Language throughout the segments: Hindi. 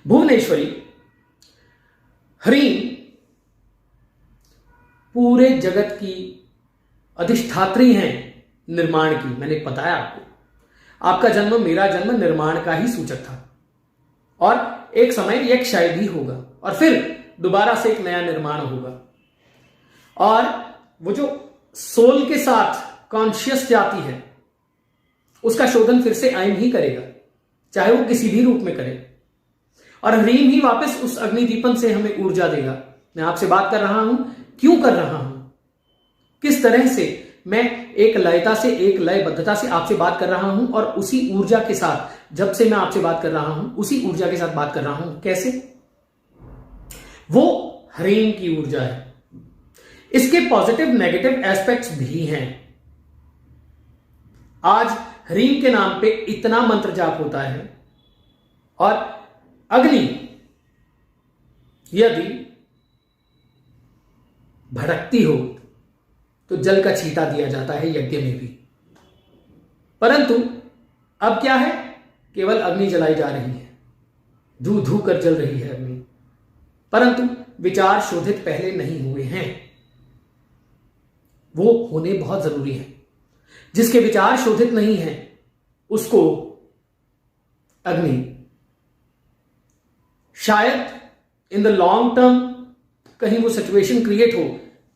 भुवनेश्वरी ह्रीं पूरे जगत की अधिष्ठात्री हैं निर्माण की। मैंने बताया आपको, आपका जन्म मेरा जन्म निर्माण का ही सूचक था और एक समय यह क्षय भी होगा और फिर दोबारा से एक नया निर्माण होगा। और वो जो सोल के साथ कॉन्शियस जाती है उसका शोधन फिर से आयन ही करेगा, चाहे वो किसी भी रूप में करे, और ह्रीं ही वापस उस अग्निदीपन से हमें ऊर्जा देगा। मैं आपसे बात कर रहा हूं, क्यों कर रहा हूं, किस तरह से मैं एक लयता से, एक लयबद्धता से आपसे बात कर रहा हूं और उसी ऊर्जा के साथ, जब से मैं आपसे बात कर रहा हूं उसी ऊर्जा के साथ बात कर रहा हूं। कैसे? वो ह्रीं की ऊर्जा है। इसके पॉजिटिव नेगेटिव एस्पेक्ट्स भी हैं। आज ह्रीं के नाम पे इतना मंत्र जाप होता है और अग्नि यदि भड़कती हो तो जल का छींटा दिया जाता है यज्ञ में भी। परंतु अब क्या है, केवल अग्नि जलाई जा रही है, धू धू कर जल रही है अग्नि, परंतु विचार शोधित पहले नहीं हुए हैं। वो होने बहुत जरूरी है। जिसके विचार शोधित नहीं है उसको अग्नि शायद इन द लॉन्ग टर्म कहीं वो सिचुएशन क्रिएट हो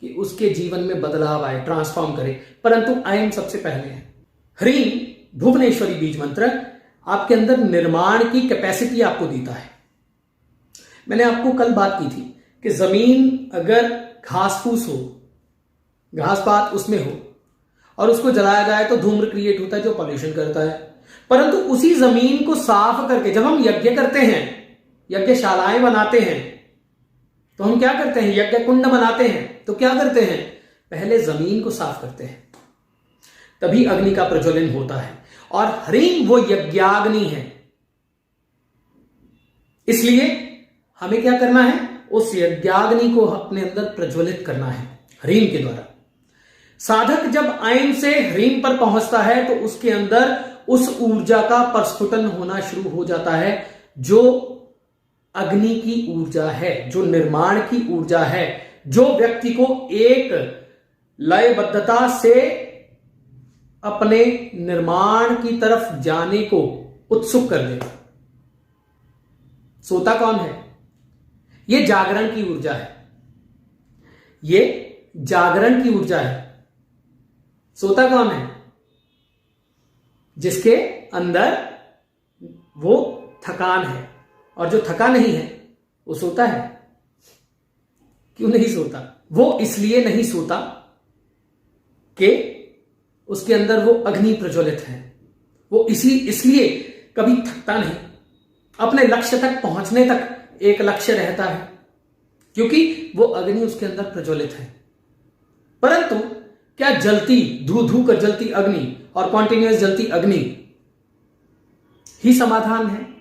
कि उसके जीवन में बदलाव आए, ट्रांसफॉर्म करे, परंतु आयन सबसे पहले है। ह्रीं भुवनेश्वरी बीज मंत्र आपके अंदर निर्माण की कैपेसिटी आपको देता है। मैंने आपको कल बात की थी कि जमीन अगर घास फूस हो, घास पात उसमें हो और उसको जलाया जाए तो धूम्र क्रिएट होता है जो पॉल्यूशन करता है। परंतु उसी जमीन को साफ करके जब हम यज्ञ करते हैं, यज्ञशालाएं बनाते हैं, तो हम क्या करते हैं, यज्ञ कुंड बनाते हैं, तो क्या करते हैं, पहले जमीन को साफ करते हैं, तभी अग्नि का प्रज्वलन होता है। और ह्रीं वो यज्ञाग्नि है। इसलिए हमें क्या करना है, उस यज्ञाग्नि को अपने अंदर प्रज्वलित करना है ह्रीं के द्वारा। साधक जब आयन से ह्रीं पर पहुंचता है तो उसके अंदर उस ऊर्जा का प्रस्फुटन होना शुरू हो जाता है जो अग्नि की ऊर्जा है, जो निर्माण की ऊर्जा है, जो व्यक्ति को एक लयबद्धता से अपने निर्माण की तरफ जाने को उत्सुक कर दे। सोता कौन है? ये जागरण की ऊर्जा है, ये जागरण की ऊर्जा है। सोता कौन है? जिसके अंदर वो थकान है, और जो थका नहीं है वो सोता है। क्यों नहीं सोता? वो इसलिए नहीं सोता कि उसके अंदर वो अग्नि प्रज्वलित है। वो इसलिए कभी थकता नहीं, अपने लक्ष्य तक पहुंचने तक एक लक्ष्य रहता है, क्योंकि वो अग्नि उसके अंदर प्रज्वलित है। परंतु क्या जलती, धू धू कर जलती अग्नि और कॉन्टिन्यूअस जलती अग्नि ही समाधान है?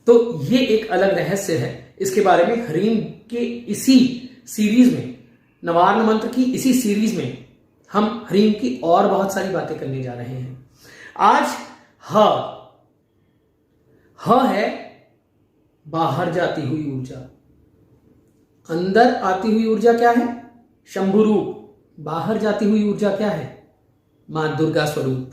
तो ये एक अलग रहस्य है। इसके बारे में ह्रीं के इसी सीरीज में, नवार्न मंत्र की इसी सीरीज में हम ह्रीं की और बहुत सारी बातें करने जा रहे हैं। आज ह है बाहर जाती हुई ऊर्जा, अंदर आती हुई ऊर्जा क्या है? शंभु रूप। बाहर जाती हुई ऊर्जा क्या है? मां दुर्गा स्वरूप।